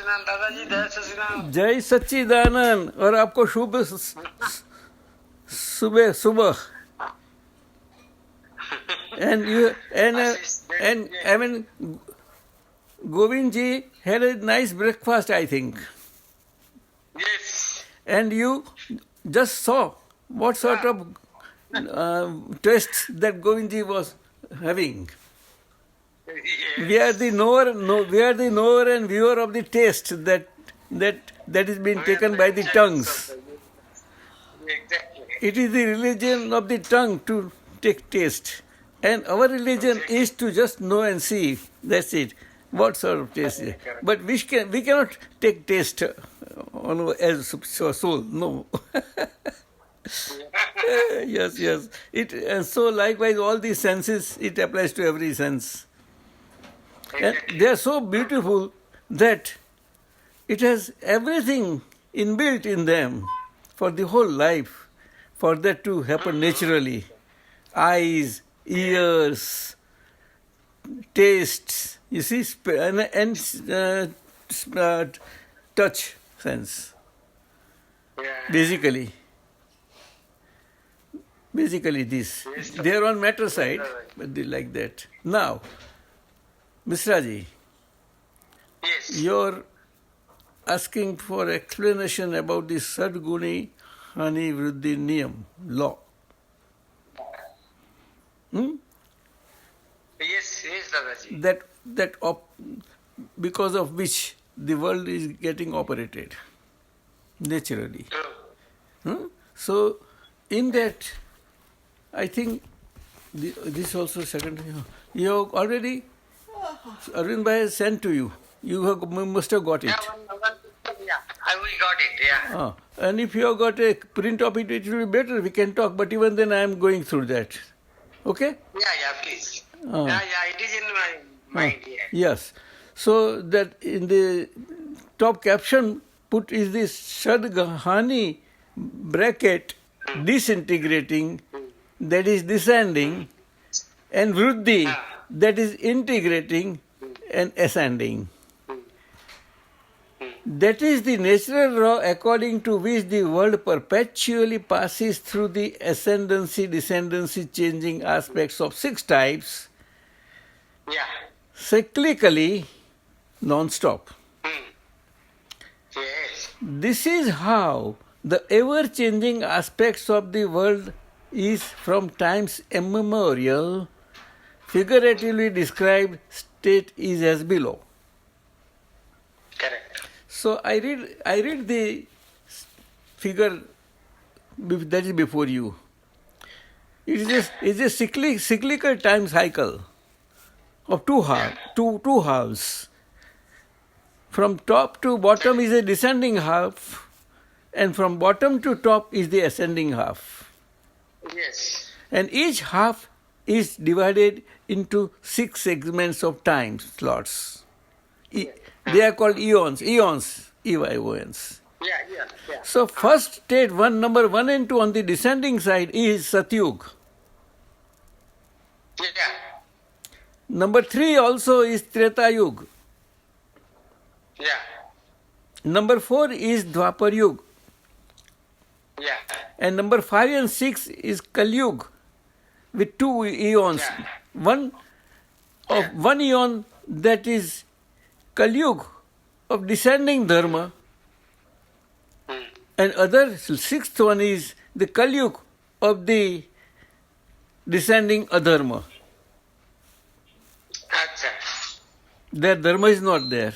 सच्चिदानंद दादाजी, जय सच्चिदानंद। जय सच्चिदानंद। और आपको शुभ सुबह सुबह। And you and I mean, Govind ji had a nice breakfast, I think. Yes. And you just saw what sort of taste that Govind ji was having. Yes. We are the knower and viewer of the taste that is being taken by the tongues. Exactly. It is the religion of the tongue to take taste. And our religion is to just know and see. That's it. What sort of taste? But we cannot take taste as soul. No. Yes. And so likewise, all these senses, it applies to every sense. And they are so beautiful that it has everything inbuilt in them for the whole life, for that to happen naturally. Eyes, ears, tastes, you see, and touch sense. Basically this. They are on matter side, but they like that. Now, Mishra ji, Yes. you're asking for explanation about the Sadguni Hani Vriddhi Niyam law. Yes, Dadaji. Because of which the world is getting operated naturally. So, in that, I think this also second. You have already, Arvind Bhai has sent to you. You must have got it. Yeah, we got it. Yeah. And if you have got a print of it, it will be better. We can talk. But even then, I am going through that. Okay? Yeah, please. It is in my mind. Yeah. Yes. So that in the top caption put is this Sadgahani bracket disintegrating, that is descending, and Vriddhi, that is integrating and ascending. That is the natural law according to which the world perpetually passes through the ascendancy-descendancy changing aspects of 6 types, Yeah. cyclically, non-stop. Yes. This is how the ever-changing aspects of the world is from times immemorial, figuratively described state is as below. Correct. So I read the figure that is before you. It is a cyclical time cycle of two halves. From top to bottom is a descending half, and from bottom to top is the ascending half. Yes. And each half is divided into 6 segments of time slots. They are called eons, EYONs. Yeah. So first state, number 1 and 2 on the descending side is Satyug. Yeah. Number 3 also is Treta Yug. Yeah. Number 4 is Dwapar Yug. Yeah. And number 5 and 6 is Kali Yug with 2 eons. Yeah. One eon that is Kali Yug of descending dharma, and other 6th one is the Kali Yug of the descending adharma. Acha. Their dharma is not there.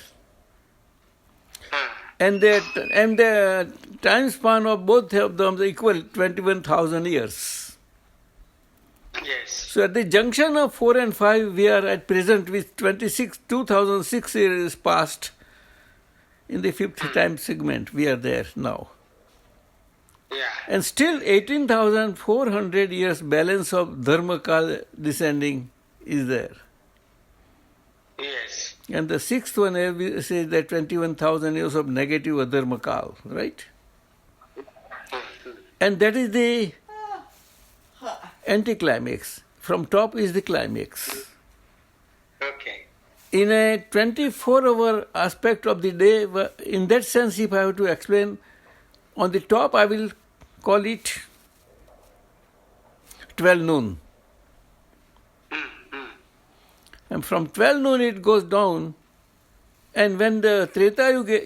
And the time span of both of them is equal 21,000 years. Yes. So at the junction of 4 and 5, we are at present with 2006 years past. In the 5th time segment, we are there now. Yeah. And still 18,400 years balance of Dharmakal descending is there. Yes. And the 6th one, we say that 21,000 years of negative Adharmakal, right? And that is the anticlimax. From top is the climax. Okay. in a 24-hour aspect of the day, in that sense, if I have to explain, on the top I will call it 12 noon. And from 12 noon it goes down, and when the Treta Yuga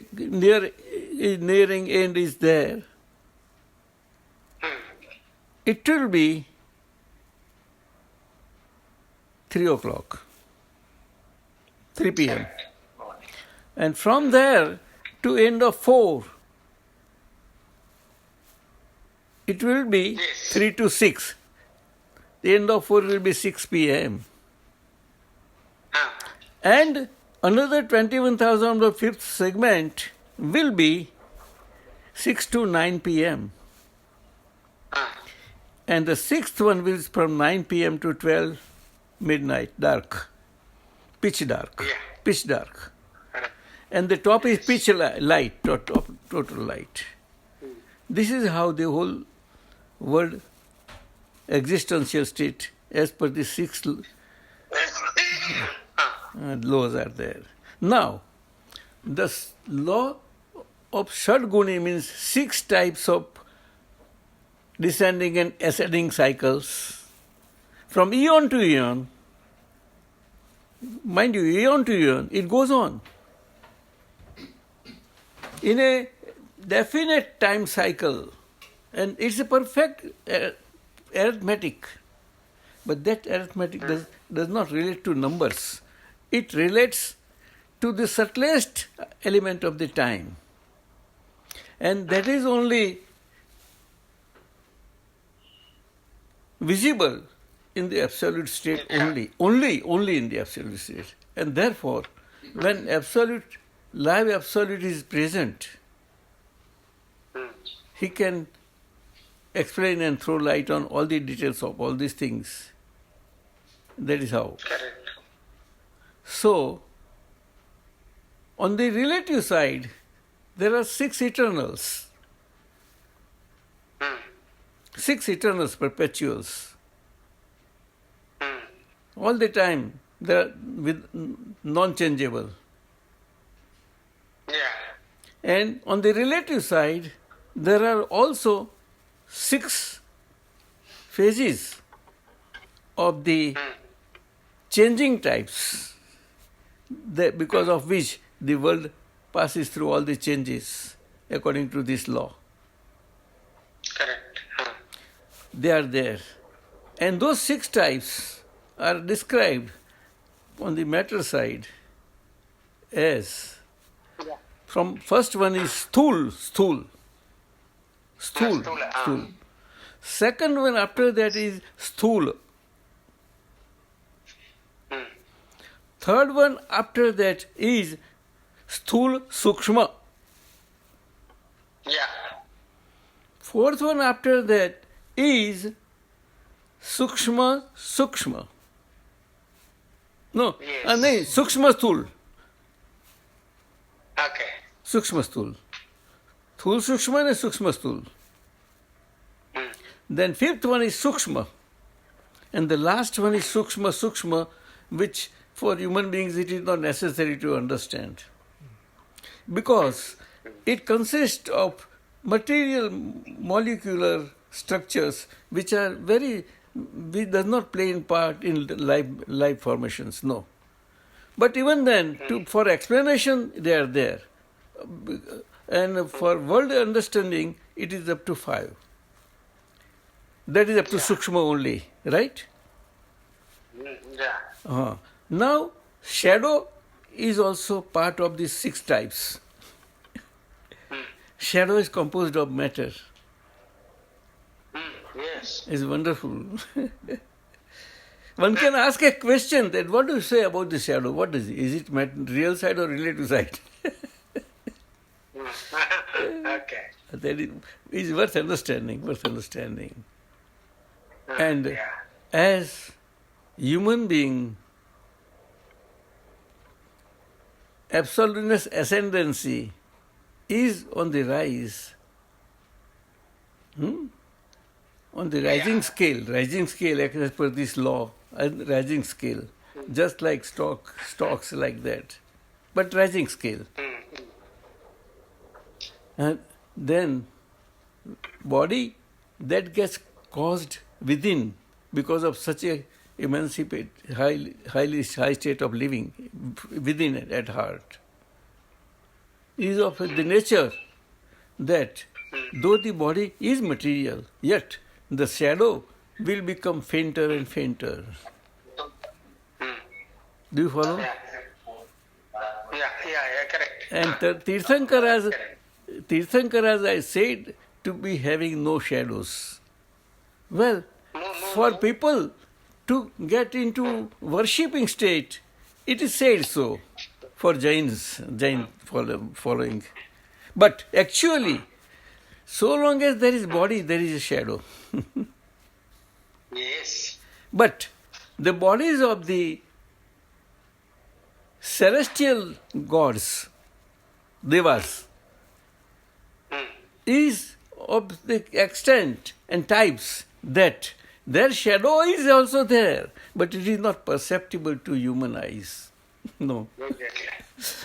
nearing end is there, it will be 3 o'clock, 3 p.m. And from there to end of 4, it will be 3 to 6. The end of 4 will be 6 p.m. And another 21,000 of the fifth segment will be 6 to 9 p.m. And the sixth one will be from 9 p.m. to 12 midnight, dark, pitch dark, pitch dark. And the top is pitch light, total light. This is how the whole world existential state, as per the six laws are there. Now, the law of Shadguni means 6 types of descending and ascending cycles. From eon to eon, mind you, eon to eon, it goes on. In a definite time cycle, and it's a perfect arithmetic. But that arithmetic does not relate to numbers. It relates to the subtlest element of the time. And that is only visible in the absolute state only in the absolute state. And therefore, when live absolute is present, he can explain and throw light on all the details of all these things. That is how. Correct. So, on the relative side, there are 6 eternals. 6 eternals, perpetuals. All the time, they are non-changeable. Yeah. And on the relative side, there are also 6 phases of the changing types, because of which the world passes through all the changes according to this law. Correct. They are there. And those 6 types are described on the matter side as, from first one is sthul. Second one after that is sthul. Third one after that is sthul sukshma. Yeah. Fourth one after that is sukshma. No, Yes. sukshma sthul. Okay. Sukshma sthul. Thul sukshma and sukshma sthul. Then fifth one is sukshma. And the last one is sukshma, which for human beings it is not necessary to understand. Because it consists of material molecular structures which does not play in part in life formations, no. But even then, for explanation, they are there. And for world understanding, it is up to 5. That is up to Sukshma only, right? Yeah. Now, shadow is also part of these 6 types. Shadow is composed of matter. Yes. It's wonderful. One can ask a question that what do you say about the shadow? What is it? Is it real side or relative side? Okay. That is worth understanding. And Yeah. as human being, absoluteness ascendancy is on the rise. On the rising scale as per this law, rising scale. just like stocks like that, but rising scale. And then body that gets caused within because of such a emancipate, high state of living within it at heart is of the nature that though the body is material, yet the shadow will become fainter and fainter. Do you follow? Yeah, correct. And Tirthankaras, I said, to be having no shadows. Well, for people to get into worshipping state, it is said so for Jain following. But actually, so long as there is body, there is a shadow. Yes. But the bodies of the celestial gods, devas, is of the extent and types that their shadow is also there, but it is not perceptible to human eyes. No.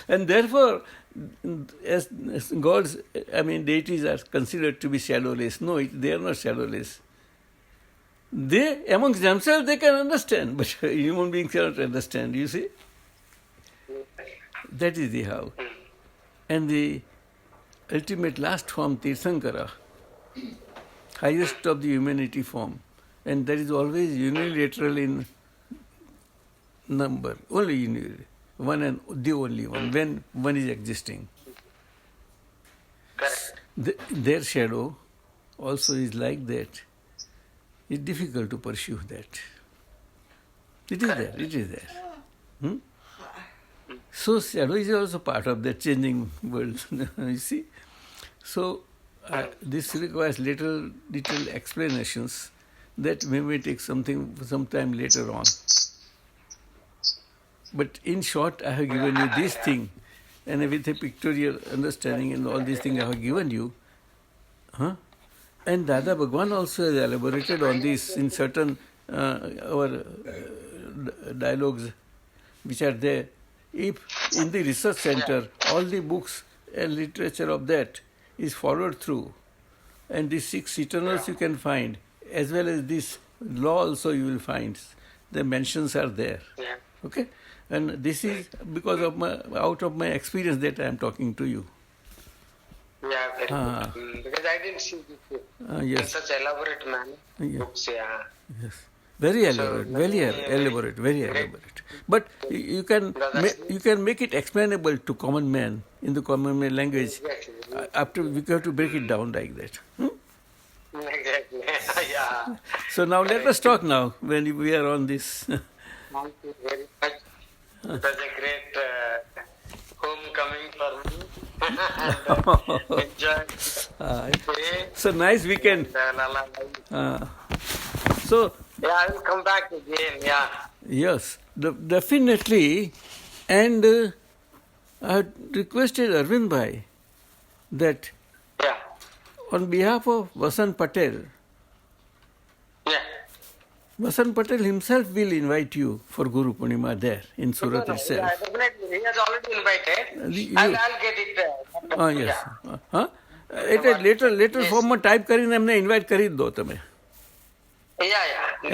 And therefore, as gods, deities are considered to be shadowless. No, they are not shadowless. They, amongst themselves, they can understand, but human beings cannot understand, you see? That is the how. And the ultimate last form, Tirthankara, highest of the humanity form, and that is always unilateral in number, only unilateral, one and the only one, when one is existing. Their shadow also is like that. It's difficult to pursue that. It is there. So shadow is also part of that changing world, you see. So this requires little explanations that we may take some time later on. But in short, I have given you this thing, and with a pictorial understanding and all these things I have given you. And Dada Bhagwan also has elaborated on this in certain our dialogues which are there. If in the research center all the books and literature of that is followed through, and the 6 eternals you can find, as well as this law also you will find, the mentions are there. Okay? And this is because of out of my experience that I am talking to you. Yeah, very good. Because I didn't see this in such elaborate manner. Books, Yes. Very elaborate, very elaborate. But you can make it explainable to common man in the common man language. After we have to break it down like that. Exactly. Yeah. So now let us talk now when we are on this. Thank you very much. It was a great homecoming for me. And enjoy. So nice weekend. So. Yeah, I will come back again, yeah. Yes, definitely. And I had requested Arvind Bhai that on behalf of Vasant Patel, Vasant Patel himself will invite you for Guru Purnima there in Surat itself. Yeah, definitely. He has already invited. I'll get it. Yes. Later form માં type કરીને એમને invite કરી જ દો તમે.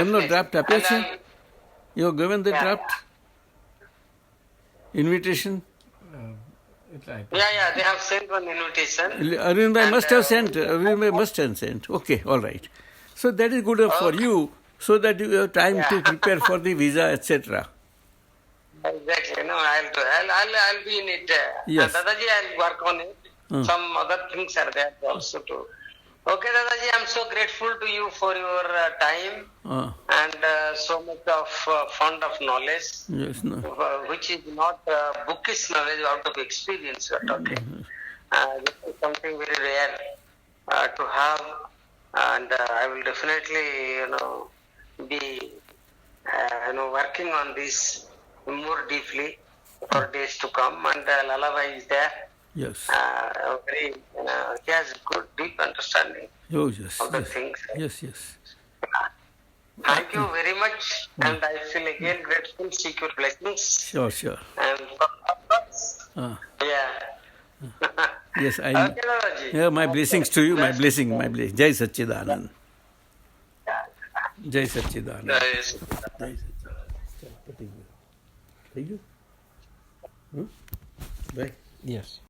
એમનો draft આપ્યો છે? You have given the draft? Invitation? Yeah, they have sent one invitation. Arvind Bhai must have sent. Okay, all right. So that is good enough for you, so that you have time to prepare for the visa, etc. Exactly. No, I'll be in it. Yes. Dadaji, I'll work on it. Some other things are there also too. Okay, Dadaji, I'm so grateful to you for your time and so much of fond of knowledge, which is not bookish knowledge, out of experience you are talking. This is something very rare to have, and I will definitely be working on this more deeply for days to come. And Lalabhai is there. Yes. He has good, deep understanding of the things. Yes. Thank you very much, and I feel again grateful. Seek your blessings. Sure, sure. And yeah. Yes, I. Okay, Dadaji. Yeah, my blessings to you. My blessing. Jai Satchidanand. Jai Satchidanand. Jai Satchidanand. Jai Satchidanand. Thank you. Bye. Yes.